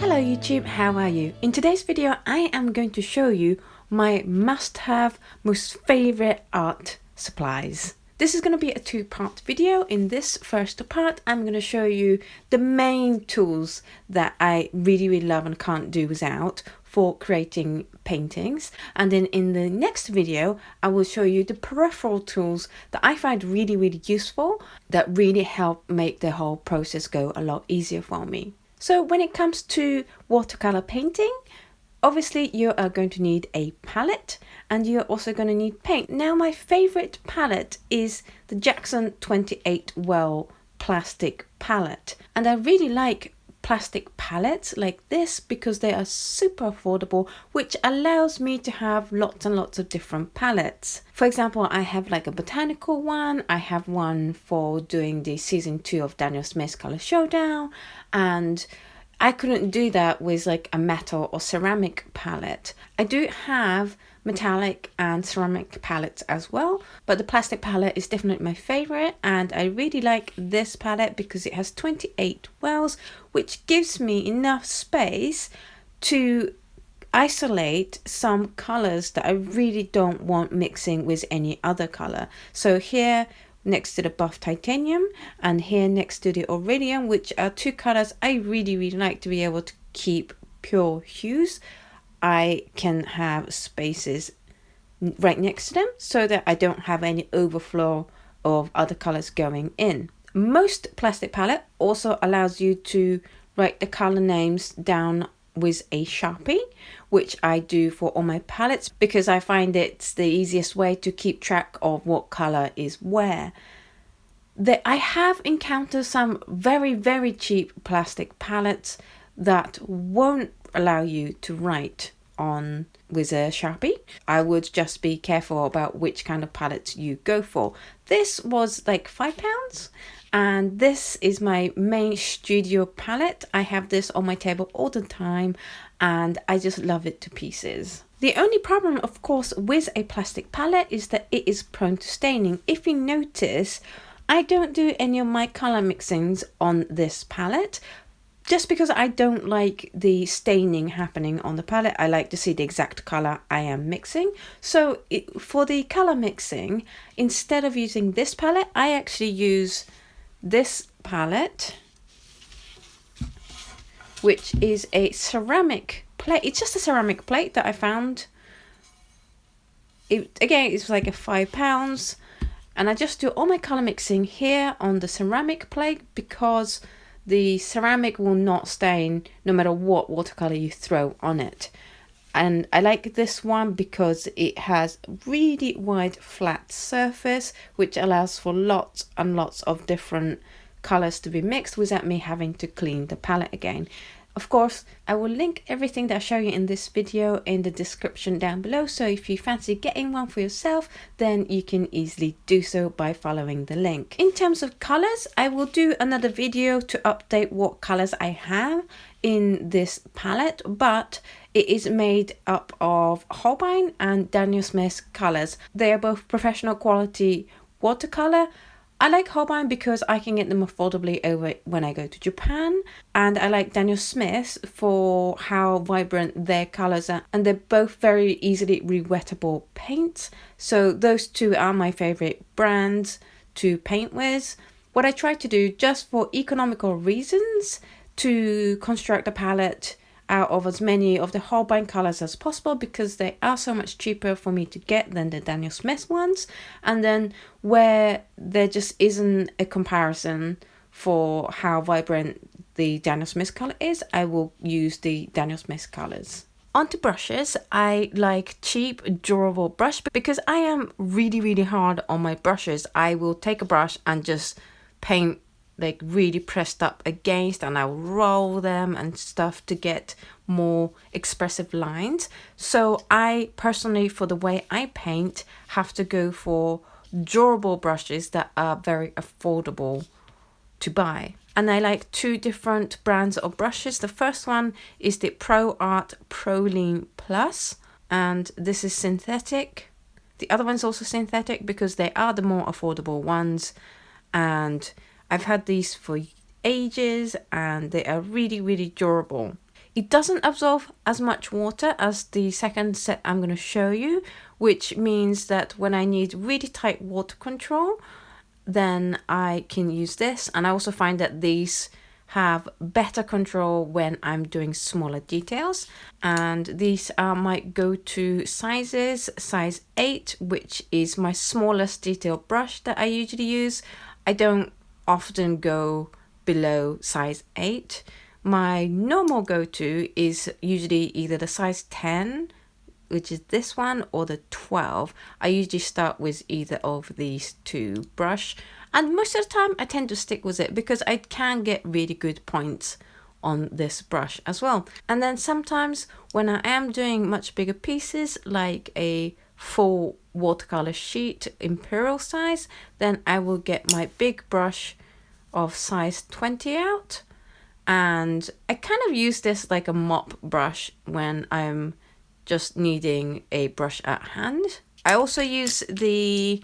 Hello YouTube, how are you? In today's video I am going to show you my must-have, most favorite art supplies. This is going to be a two-part video. In this first part I'm going to show you the main tools that I really love and can't do without for creating paintings, and then in the next video I will show you the peripheral tools that I find really useful that really help make the whole process go a lot easier for me. So when it comes to watercolor painting, obviously you are going to need a palette and you're also going to need paint. Now my favorite palette is the Jackson 28 Well plastic palette, and I really like plastic palettes like this because they are super affordable, which allows me to have lots and lots of different palettes. For example, I have like a botanical one, I have one for doing the season 2 of Daniel Smith's Color Showdown, and I couldn't do that with like a metal or ceramic palette. I do have metallic and ceramic palettes as well, but the plastic palette is definitely my favorite, and I really like this palette because it has 28 wells, which gives me enough space to isolate some colors that I really don't want mixing with any other color. So here next to the buff titanium and here next to the iridium, which are two colors I really like to be able to keep pure hues, I can have spaces right next to them so that I don't have any overflow of other colors going in. Most plastic palette also allows you to write the color names down with a Sharpie, which I do for all my palettes because I find it's the easiest way to keep track of what color is where. I have encountered some very cheap plastic palettes that won't allow you to write on with a Sharpie. I would just be careful about which kind of palette you go for. This was like £5, and this is my main studio palette. I have this on my table all the time and I just love it to pieces. The only problem, of course, with a plastic palette is that it is prone to staining. If you notice, I don't do any of my color mixings on this palette just because I don't like the staining happening on the palette. I like to see the exact color I am mixing. So for the color mixing, instead of using this palette, I actually use this palette, which is a ceramic plate. It's just a ceramic plate that I found. Again, it's like a £5, and I just do all my color mixing here on the ceramic plate because the ceramic will not stain no matter what watercolor you throw on it. And I like this one because it has really wide flat surface, which allows for lots and lots of different colors to be mixed without me having to clean the palette again. Of course, I will link everything that I show you in this video in the description down below, so if you fancy getting one for yourself, then you can easily do so by following the link. In terms of colors, I will do another video to update what colors I have in this palette, but it is made up of Holbein and Daniel Smith's colors. They are both professional quality watercolor. I like Holbein because I can get them affordably over when I go to Japan, and I like Daniel Smith for how vibrant their colors are, and they're both very easily rewettable paints. So those two are my favorite brands to paint with. What I try to do, just for economical reasons, to construct a palette out of as many of the Holbein colors as possible because they are so much cheaper for me to get than the Daniel Smith ones. And then where there just isn't a comparison for how vibrant the Daniel Smith color is, I will use the Daniel Smith colors. Onto brushes, I like cheap, durable brush because I am really hard on my brushes. I will take a brush and just paint like really pressed up against, and I'll roll them and stuff to get more expressive lines. So I personally, for the way I paint, have to go for durable brushes that are very affordable to buy. And I like two different brands of brushes. The first one is the Pro Art Proline Plus, and this is synthetic. The other one's also synthetic because they are the more affordable ones, and I've had these for ages and they are really durable. It doesn't absorb as much water as the second set I'm going to show you, which means that when I need really tight water control, then I can use this. And I also find that these have better control when I'm doing smaller details. And these are my go-to sizes. Size 8, which is my smallest detail brush that I usually use. I don't often go below size 8. My normal go-to is usually either the size 10, which is this one, or the 12. I usually start with either of these two brush, and most of the time I tend to stick with it because I can get really good points on this brush as well. And then sometimes when I am doing much bigger pieces, like a full watercolor sheet imperial size, then I will get my big brush of size 20 out. And I kind of use this like a mop brush when I'm just needing a brush at hand. I also use the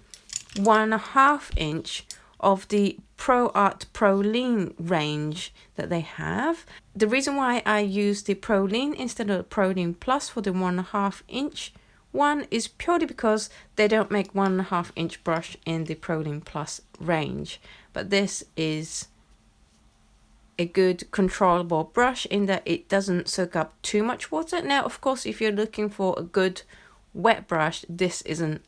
1.5 inch of the Pro Art Pro Lean range that they have. The reason why I use the Pro Lean instead of the Pro Lean Plus for the 1.5 inch one is purely because they don't make 1.5 inch brush in the Pro Lean Plus range. But this is a good controllable brush in that it doesn't soak up too much water. Now, of course, if you're looking for a good wet brush, this isn't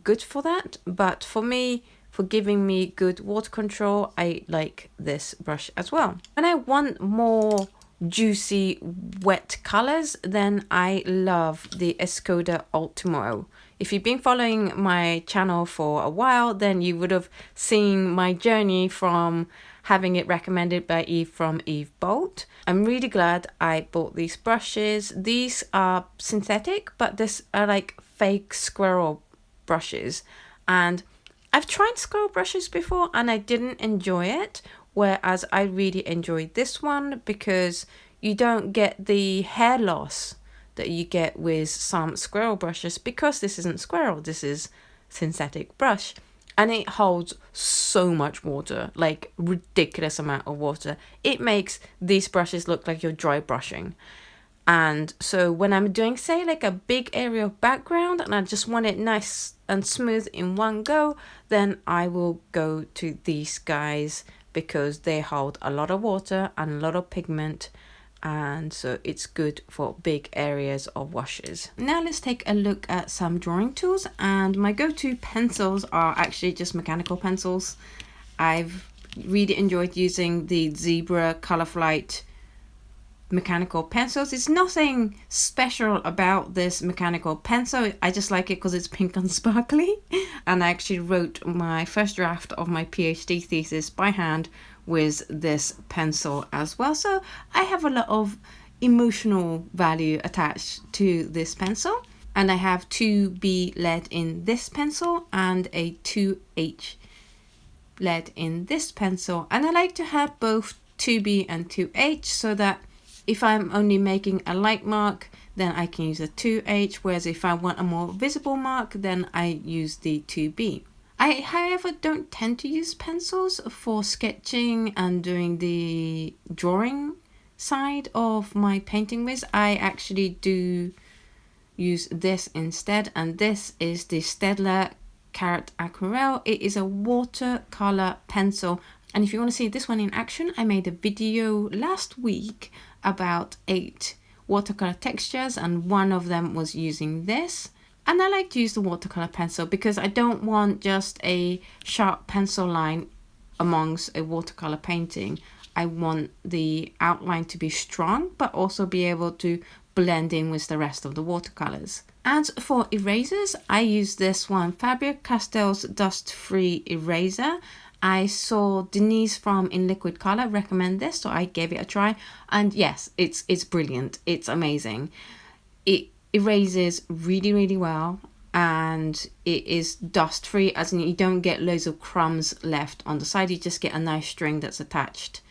good for that. But for me, for giving me good water control, I like this brush as well. When I want more juicy wet colors, then I love the Escoda Ultimo. If you've been following my channel for a while, then you would have seen my journey from having it recommended by Eve from Eve Bolt. I'm really glad I bought these brushes. These are synthetic, but these are like fake squirrel brushes. And I've tried squirrel brushes before and I didn't enjoy it, whereas I really enjoyed this one because you don't get the hair loss that you get with some squirrel brushes, because this isn't squirrel, this is synthetic brush. And it holds so much water, like ridiculous amount of water. It makes these brushes look like you're dry brushing. And so when I'm doing, say, like a big area of background and I just want it nice and smooth in one go, then I will go to these guys because they hold a lot of water and a lot of pigment. And so it's good for big areas of washes. Now let's take a look at some drawing tools, and my go-to pencils are actually just mechanical pencils. I've really enjoyed using the Zebra Colorflight mechanical pencils. It's nothing special about this mechanical pencil, I just like it because it's pink and sparkly. And I actually wrote my first draft of my PhD thesis by hand with this pencil as well, so I have a lot of emotional value attached to this pencil. And I have 2B lead in this pencil and a 2H lead in this pencil, and I like to have both 2B and 2H so that if I'm only making a light mark, then I can use a 2H, whereas if I want a more visible mark, then I use the 2B. I, however, don't tend to use pencils for sketching and doing the drawing side of my painting with. I actually do use this instead, and this is the Staedler Karat Aquarell. It is a watercolor pencil, and if you want to see this one in action, I made a video last week about 8 watercolor textures, and one of them was using this. And I like to use the watercolor pencil because I don't want just a sharp pencil line amongst a watercolor painting. I want the outline to be strong, but also be able to blend in with the rest of the watercolors. As for erasers, I use this one, Faber-Castell's Dust Free Eraser. I saw Denise from In Liquid Color recommend this, so I gave it a try. And yes, it's brilliant. It's amazing. It erases really well, and it is dust free, as in you don't get loads of crumbs left on the side. You just get a nice string that's attached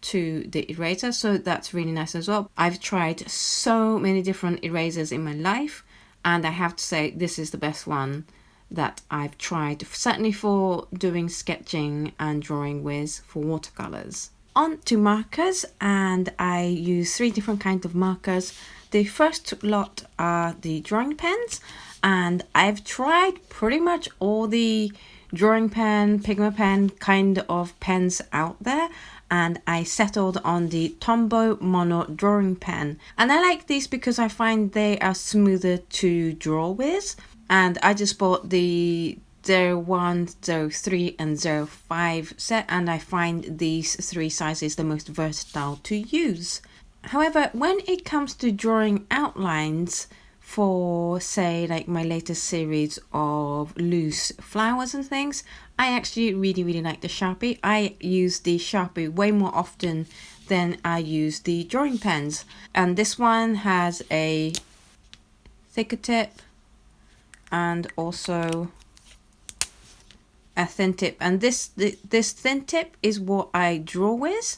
to the eraser, so that's really nice as well. I've tried so many different erasers in my life, and I have to say this is the best one that I've tried, certainly for doing sketching and drawing with for watercolors. on to markers, and I use 3 different kinds of markers. The first lot are the drawing pens, and I've tried pretty much all the drawing pen, pigment pen kind of pens out there, and I settled on the Tombow Mono drawing pen. And I like these because I find they are smoother to draw with, and I just bought the 01, 03 and 05 set, and I find these 3 sizes the most versatile to use. However, when it comes to drawing outlines for, say, like my latest series of loose flowers and things, I actually really like the Sharpie. I use the Sharpie way more often than I use the drawing pens. And this one has a thicker tip and also a thin tip, and this thin tip is what I draw with,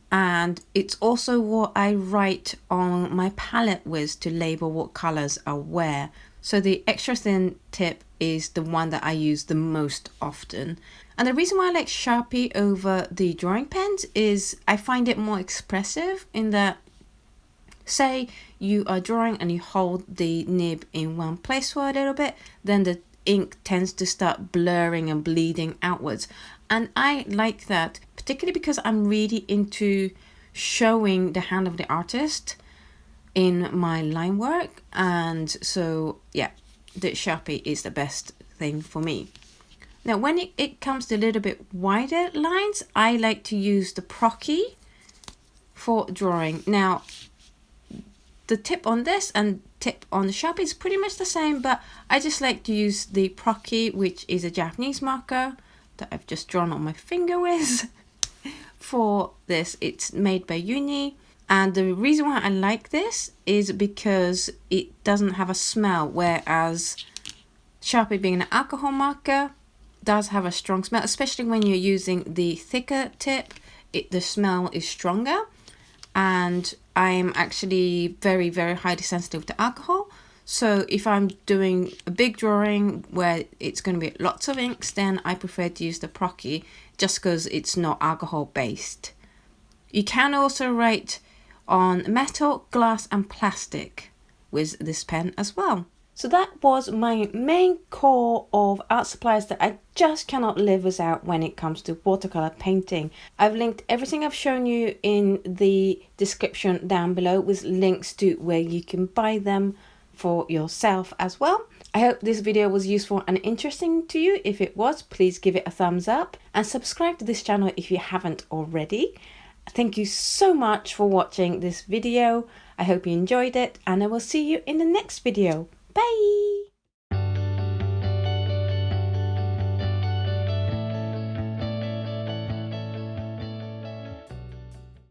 and it's also what I write on my palette with to label what colors are where. So the extra thin tip is the one that I use the most often. And the reason why I like Sharpie over the drawing pens is I find it more expressive in that, say you are drawing and you hold the nib in one place for a little bit, then the ink tends to start blurring and bleeding outwards, and I like that, particularly because I'm really into showing the hand of the artist in my line work. And so yeah, the Sharpie is the best thing for me. Now when it comes to a little bit wider lines, I like to use the Procky for drawing. Now the tip on this and tip on the Sharpie is pretty much the same, but I just like to use the Procky, which is a Japanese marker that I've just drawn on my finger with. For this, it's made by Uni, and the reason why I like this is because it doesn't have a smell, whereas Sharpie, being an alcohol marker, does have a strong smell, especially when you're using the thicker tip. The smell is stronger, and I'm actually very highly sensitive to alcohol. So if I'm doing a big drawing where it's going to be lots of inks, then I prefer to use the Procky just because it's not alcohol based. You can also write on metal, glass and plastic with this pen as well. So that was my main core of art supplies that I just cannot live without when it comes to watercolor painting. I've linked everything I've shown you in the description down below with links to where you can buy them for yourself as well. I hope this video was useful and interesting to you. If it was, please give it a thumbs up and subscribe to this channel if you haven't already. Thank you so much for watching this video. I hope you enjoyed it, and I will see you in the next video. Bye!